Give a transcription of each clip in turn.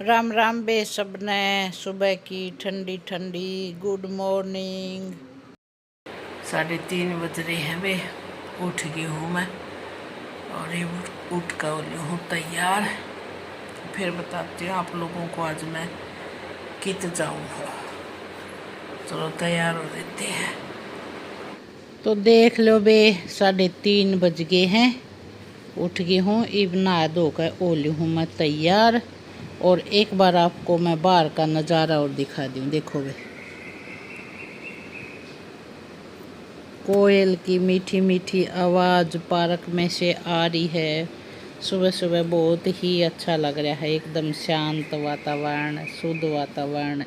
राम राम बे सबने। सुबह की ठंडी ठंडी गुड मॉर्निंग। 3:30 बज रहे हैं बे। उठ गई हूँ मैं और ये उठ कर हो रही हूँ तैयार। फिर बताती हूँ आप लोगों को आज मैं कित जाऊँगा। चलो तैयार हो लेते हैं। तो देख लो बे 3:30 बज गए हैं। उठ गई हूँ, अब नहा धोकर हो ली हूँ मैं तैयार। और एक बार आपको मैं बाहर का नज़ारा और दिखा दूँ। देखो वे कोयल की मीठी मीठी आवाज़ पार्क में से आ रही है। सुबह सुबह बहुत ही अच्छा लग रहा है, एकदम शांत वातावरण, शुद्ध वातावरण।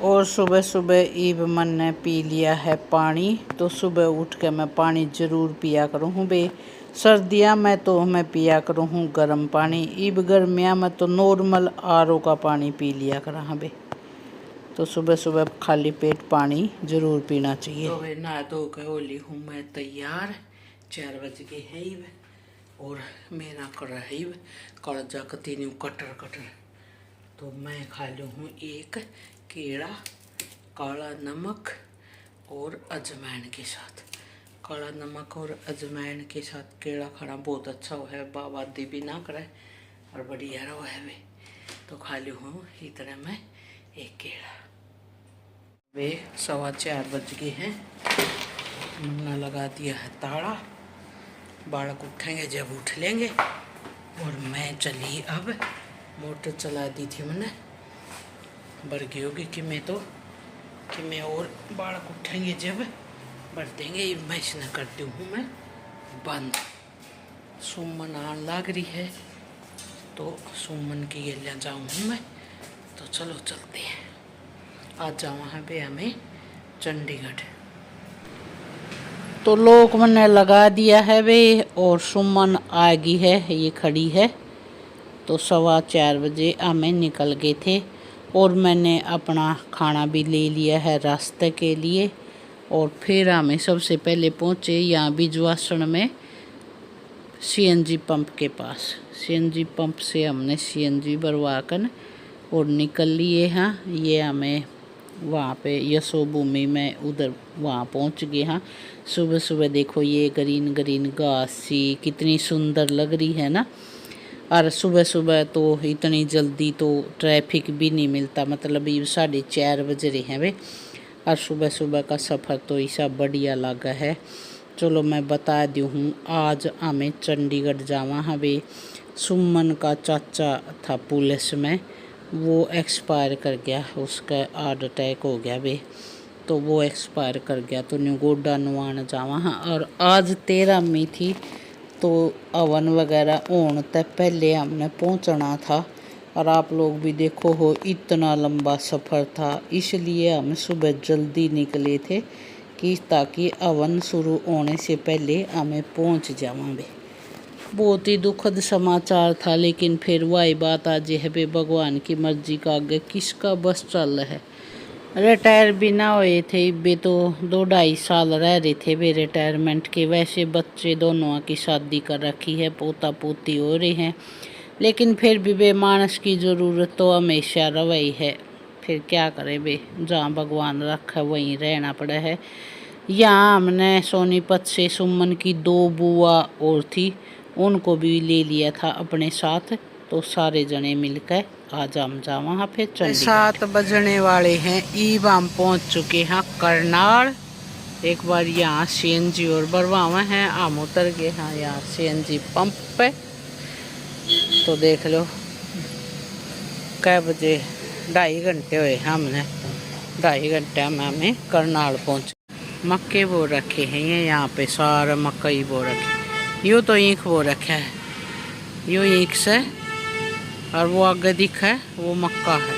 और सुबह सुबह ईब मन ने पी लिया है पानी। तो सुबह उठ के मैं पानी ज़रूर पिया करूँ हूँ बे। सर्दियाँ में तो मैं पिया करूँ हूँ गर्म पानी, ईब गर्मियाँ में तो नॉर्मल आरओ का पानी पी लिया करा हाँ बे। तो सुबह सुबह खाली पेट पानी ज़रूर पीना चाहिए। तो वे नहा धो के होली हूँ मैं तैयार। 4 बज गए हैं ईब। और मेरा कढ़ाई कड़जा कतीन्यू कटर कटर। तो मैं खा लूँ हूँ एक केला काला नमक और अजवाइन के साथ। काला नमक और अजवाइन के साथ केला खाना बहुत अच्छा हो है, बाबादी भी ना करे और बढ़िया रहो है वे। तो खा लूँ हूँ इतना मैं एक केला। वे 4:15 बज गए हैं। मन्ना लगा दिया है ताला। बालक उठेंगे जब उठ लेंगे। और मैं चली अब मोटर चला दी थी मैंने, बढ़ गई होगी कि मैं और बालक उठेंगे जब भर देंगे। मैं इसने करती हूँ मैं बंद। सुमन आने लग रही है तो सुमन की गलियाँ जाऊँ मैं। तो चलो चलते हैं। आज जावा है बे हमें चंडीगढ़। तो लोग मैंने लगा दिया है बे और सुमन आ गई है, ये खड़ी है। तो 4:15 बजे हमें निकल गए थे। और मैंने अपना खाना भी ले लिया है रास्ते के लिए। और फिर हमें सबसे पहले पहुँचे यहाँ बिजवासन में सीएनजी पंप के पास। सीएनजी पंप से हमने सीएनजी भरवा कर और निकल लिए हैं। ये हमें वहाँ पे यशोभूमि में उधर वहाँ पहुँच गए हैं। सुबह सुबह देखो ये ग्रीन ग्रीन घास सी कितनी सुंदर लग रही है ना। और सुबह सुबह तो इतनी जल्दी तो ट्रैफिक भी नहीं मिलता, मतलब ये 4:30 बज रहे हैं वे। और सुबह सुबह का सफ़र तो ऐसा बढ़िया लगा है। चलो मैं बता दी हूँ, आज हमें चंडीगढ़ जावा है बे। सुमन का चाचा था पुलिस में, वो एक्सपायर कर गया, उसका हार्ट अटैक हो गया बे। तो वो एक्सपायर कर गया तो न्यू गोडा नवान जावा हाँ। और आज 13 मई थी तो हवन वगैरह होने तक पहले हमने पहुंचना था। और आप लोग भी देखो हो इतना लंबा सफ़र था, इसलिए हम सुबह जल्दी निकले थे कि ताकि हवन शुरू होने से पहले हमें पहुंच जावांगे। बहुत ही दुखद समाचार था, लेकिन फिर वही बात आज है बे, भगवान की मर्जी का आगे किसका बस चल है। रिटायर भी ना हुए थे बे, तो 2-2.5 साल रह रहे थे बे रिटायरमेंट के। वैसे बच्चे दोनों की शादी कर रखी है, पोता पोती हो रहे हैं, लेकिन फिर भी बे मानस की ज़रूरत तो हमेशा रवई है। फिर क्या करे बे, जहाँ भगवान रखा वहीं रहना पड़ा है। यहाँ हमने सोनीपत से सुमन की 2 बुआ और थी, उनको भी ले लिया था अपने साथ। तो सारे जने मिलकर आज हम जावा हाँ फिर चंडीगढ़। 7 बजने वाले हैं, ईब हम पहुँच चुके हैं करनाल। एक बार यहाँ सीएनजी और भरवावा हैं, हम उतर गए हैं यहाँ सीएनजी पंप पे। तो देख लो कै बजे 2.5 घंटे हुए हमने, 2.5 घंटे में हमें करनाल पहुँच। मक्के बो रखे हैं ये यहाँ पे, सारा मकई बो रखे। यूँ तो ईख बो रखा है, यूँ ईख से, और वो आगे दिखा है वो मक्का है।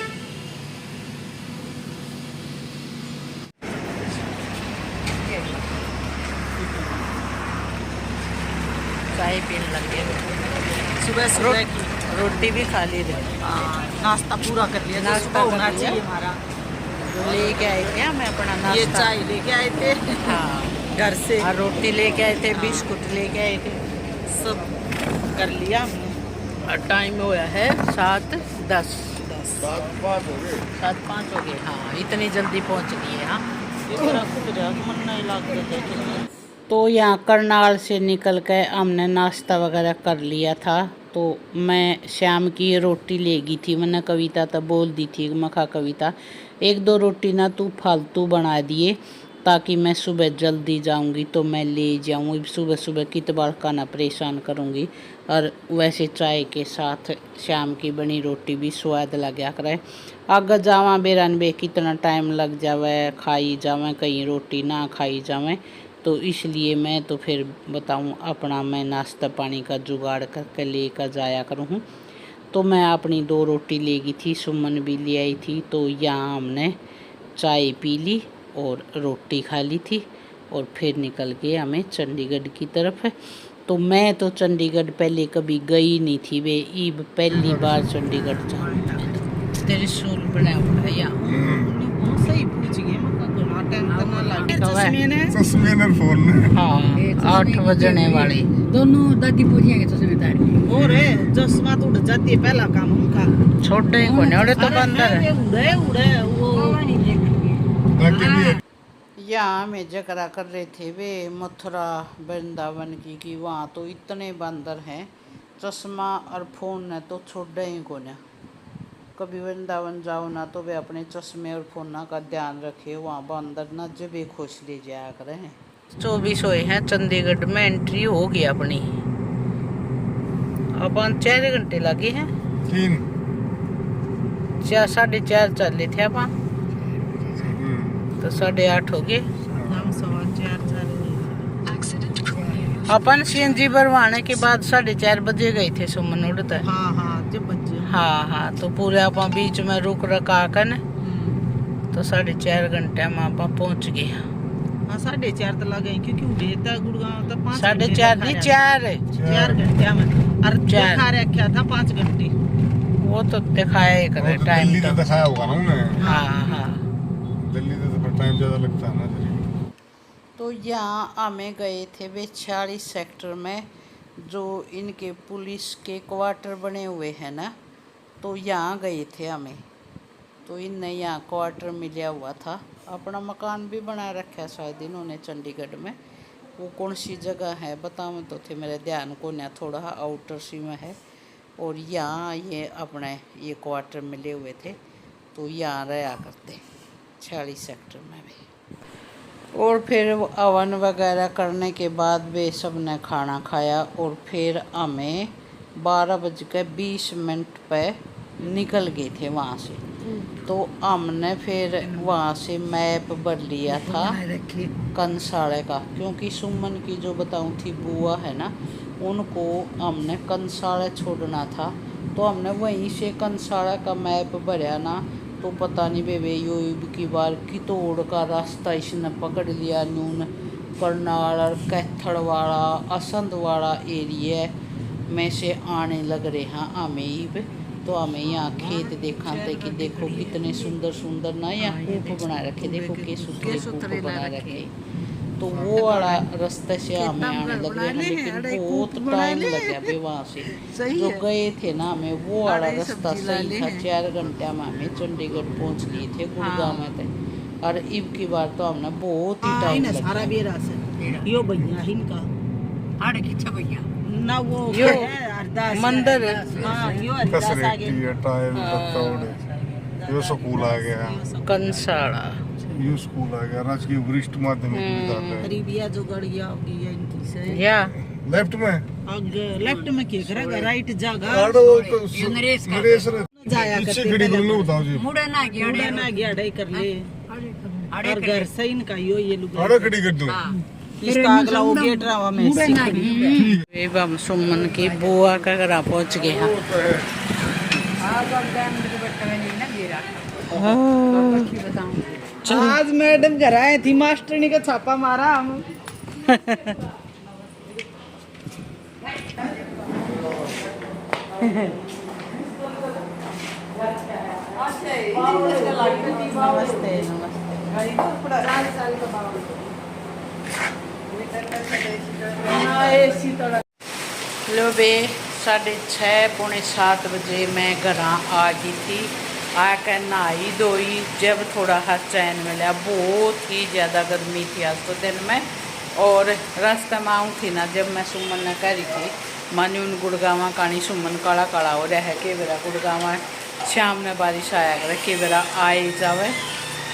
चाय पीने लगे, सुबह सुबह की रोटी भी खा ली रही। नाश्ता पूरा कर लिया, नाश्ता होना कर लिया। चाहिए हमारा। लेके आए थे मैं अपना नाश्ता, ये चाय लेके आए थे हाँ घर से, और रोटी लेके आए थे, हाँ। बिस्कुट लेके आए थे, सब कर लिया। टाइम होया है 7:10 7:05 हो गए। हाँ इतनी जल्दी पहुंच गए। हाँ तो यहाँ करनाल से निकल के हमने नाश्ता वगैरह कर लिया था। तो मैं शाम की रोटी ले गई थी। मैंने कविता तो बोल दी थी, मैं कहा कविता 1-2 रोटी ना तू फालतू बना दिए ताकि मैं सुबह जल्दी जाऊंगी तो मैं ले जाऊँ। सुबह सुबह कित बार खाना परेशान करूंगी। और वैसे चाय के साथ शाम की बनी रोटी भी स्वाद लगा करे। आगे जावा बेरन बे कितना टाइम लग जावे, खाई जावे कहीं रोटी ना खाई जावे। तो इसलिए मैं तो फिर बताऊं अपना मैं नाश्ता पानी का जुगाड़ करके लेकर जाया करूँ। तो मैं अपनी 2 रोटी ले गई थी, सुमन भी ले आई थी। तो यहाँ हमने चाय पी ली और रोटी खा ली थी और फिर निकल गए हमें चंडीगढ़ की तरफ। तो मैं तो चंडीगढ़ पहले कभी गई नहीं थी वे, ईब पहली बार चंडीगढ़ जाऊँ। तेरे स्कूल बना हुआ है यहाँ सही पूछ गए मैं टाइम तो ना लगे चश्मे ने फोन हाँ 8 बजने वाले दोनों दादी पूछिया के चश्मे तार और है चश्मा तो उड़ जाती है पहला काम उनका। छोटे ही कोने वाले तो बंदर है। उड़े उड़े वो यहाँ में जकरा कर रहे थे वे मथुरा वृंदावन की कि वहाँ तो इतने बंदर हैं, चश्मा और फोन है तो छोड़े ही कोने। कभी वृंदावन जाओ ना तो वे अपने चश्मे और फोन का ध्यान रखे, वहाँ बंदर ना जब खुश ले जाया करे हैं। 24 हुए हैं चंडीगढ़ में, एंट्री हो गई अपनी। अपन 4 घंटे लगे हैं, 4:30 चले थे अपन तो 8:30 हो गए। हम 4:15 अपन सीएनजी भरवाने के बाद 4:30 बजे गए थे सुमन उड़ता। हाँ हाँ जब बच्चे हाँ तो पूरे अपन बीच में रुक रखा कर न तो 4.5 घंटे में अपन पहुंच गए। हाँ 4:30 तो लगे क्योंकि उड़ेता गुड़गांव तो 5 4:30 नहीं 4 घंटे में और 4 खा रखा था 5 घंटे। वो तो दिखाया ही करे टाइम दिल्ली तो। तो दिखाया होगा ना उन्हें। हाँ दिल्ली से तो टाइम ज़्यादा लगता है ना। तो यहाँ हमें गए थे वे 46 सेक्टर में, जो इनके पुलिस के क्वार्टर बने हुए हैं ना, तो यहाँ गए थे हमें। तो इनने यहाँ क्वार्टर मिला हुआ था, अपना मकान भी बना रखा है शायद इन्होंने चंडीगढ़ में। वो कौन सी जगह है बताओ तो थे, मेरे ध्यान को ना, थोड़ा आउटर सी में है। और यहाँ ये अपने ये क्वार्टर मिले हुए थे तो यहाँ रहा करते 46 सेक्टर में भी। और फिर अवन वगैरह करने के बाद वे सब ने खाना खाया और फिर हमें 12:20 पे निकल गए थे वहाँ से। तो हमने फिर वहाँ से मैप भर लिया था कंसाड़े का, क्योंकि सुमन की जो बताऊँ थी बुआ है ना, उनको हमने कंसाड़े छोड़ना था। तो हमने वहीं से कंसाड़ा का मैप भरा ना, तो पता नहीं बेबे यो की बार कितोड़ का रास्ता इसने पकड़ लिया। नून करनाल और कैथड़वाड़ा असंधवाड़ा एरिया में से आने लग रहे हैं हमें। तो हमें यहाँ खेत देखा थे कि देखो कितने सुंदर सुंदर ना यहाँ कूप बना रखे, देखो के सूखे कूप बना रखे। तो वो वाला रास्ते से हमें आने लग रहे हैं, लेकिन बहुत टाइम लग गया भाई वहाँ से जो गए थे ना हमें, वो वाला रास्ता सही था। 4 घंटे में हमें चंडीगढ़ पहुँच गए थे, गुड़गांव में थे। और इब की बार तो हमने बहुत ही टाइम सारा बेरा से यो भैया इनका आड़े किच्छा भैया ना वो यो अरदास मंदिर हाँ यो अरदास आगे यो स्कूल आ गया, कंसाड़ा यो स्कूल आ गया, राजकीय वरिष्ठ माध्यमिक विद्यालय। गरीबिया जो गड़ गया होगी ये इनकी से या लेफ्ट में आगे लेफ्ट में क्या करेगा, राइट जागा नरेश का नरेश जाया पीछे करते खड़ी करो बताओ जी। मुड़ा ना गया उड़ा ना गया अड़ाई कर ले और घर से इनका यो ये लुगा आड़े खड़ी कर दो। इसका अगला वो गेट रहा में एवं सुमन की बुआ का घर पहुंच गए हैं। आज मैडम घर आए थी, मास्टरनी का छापा मारा हम। नमस्ते लो बे 6:30 पौने 7 बजे मैं घर आ गई थी। आकर नहाई धोई, जब थोड़ा हाथ चैन मिला। बहुत ही ज़्यादा गर्मी थी आज तो दिन में। और रास्ते में आऊँ थी ना, जब मैं सुमन ने करी थी मानी उन गुड़गावा कानी सुमन काला काला हो रहा है कि बेरा गुड़गावा शाम में बारिश आया करे कि बेरा आए जावे।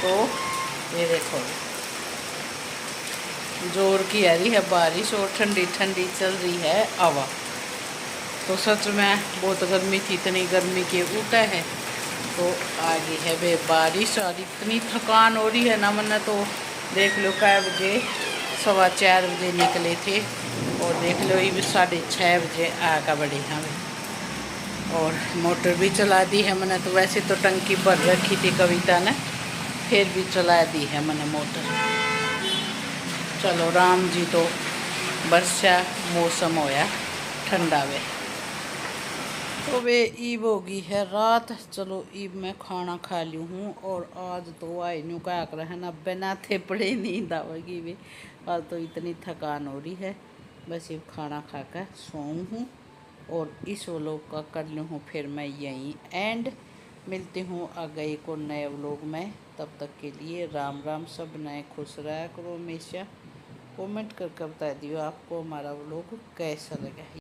तो ये देखो जोर की आ रही है बारिश और ठंडी ठंडी चल रही है हवा। तो सच में बहुत गर्मी थी, इतनी गर्मी के ऊटा है। तो आ गई है बे बारिश और इतनी थकान हो रही है ना। मैंने तो देख लो कै बजे 4:15 बजे निकले थे और देख लो ये भी 6:30 बजे आकर बड़ी हमें। और मोटर भी चला दी है मैंने। तो वैसे तो टंकी भर रखी थी कविता ने, फिर भी चला दी है मैंने मोटर। चलो राम जी तो वर्षा मौसम होया ठंडा वे। तो वे ईब हो गई है रात। चलो ईब मैं खाना खा ली हूँ। और आज तो आई न्यू क्या कर है ना, बिना थेपड़े नींद आवेगी वे। आज तो इतनी थकान हो रही है, बस ये खाना खा कर सोऊँ हूँ और इस व्लॉग का कर लूँ हूँ फिर मैं यहीं एंड। मिलती हूँ आगे एक और नए व्लॉग में। तब तक के लिए राम राम। सब नए खुश रहा करो हमेशा। कमेंट करके बता दियो आपको हमारा व्लॉग कैसा लगा।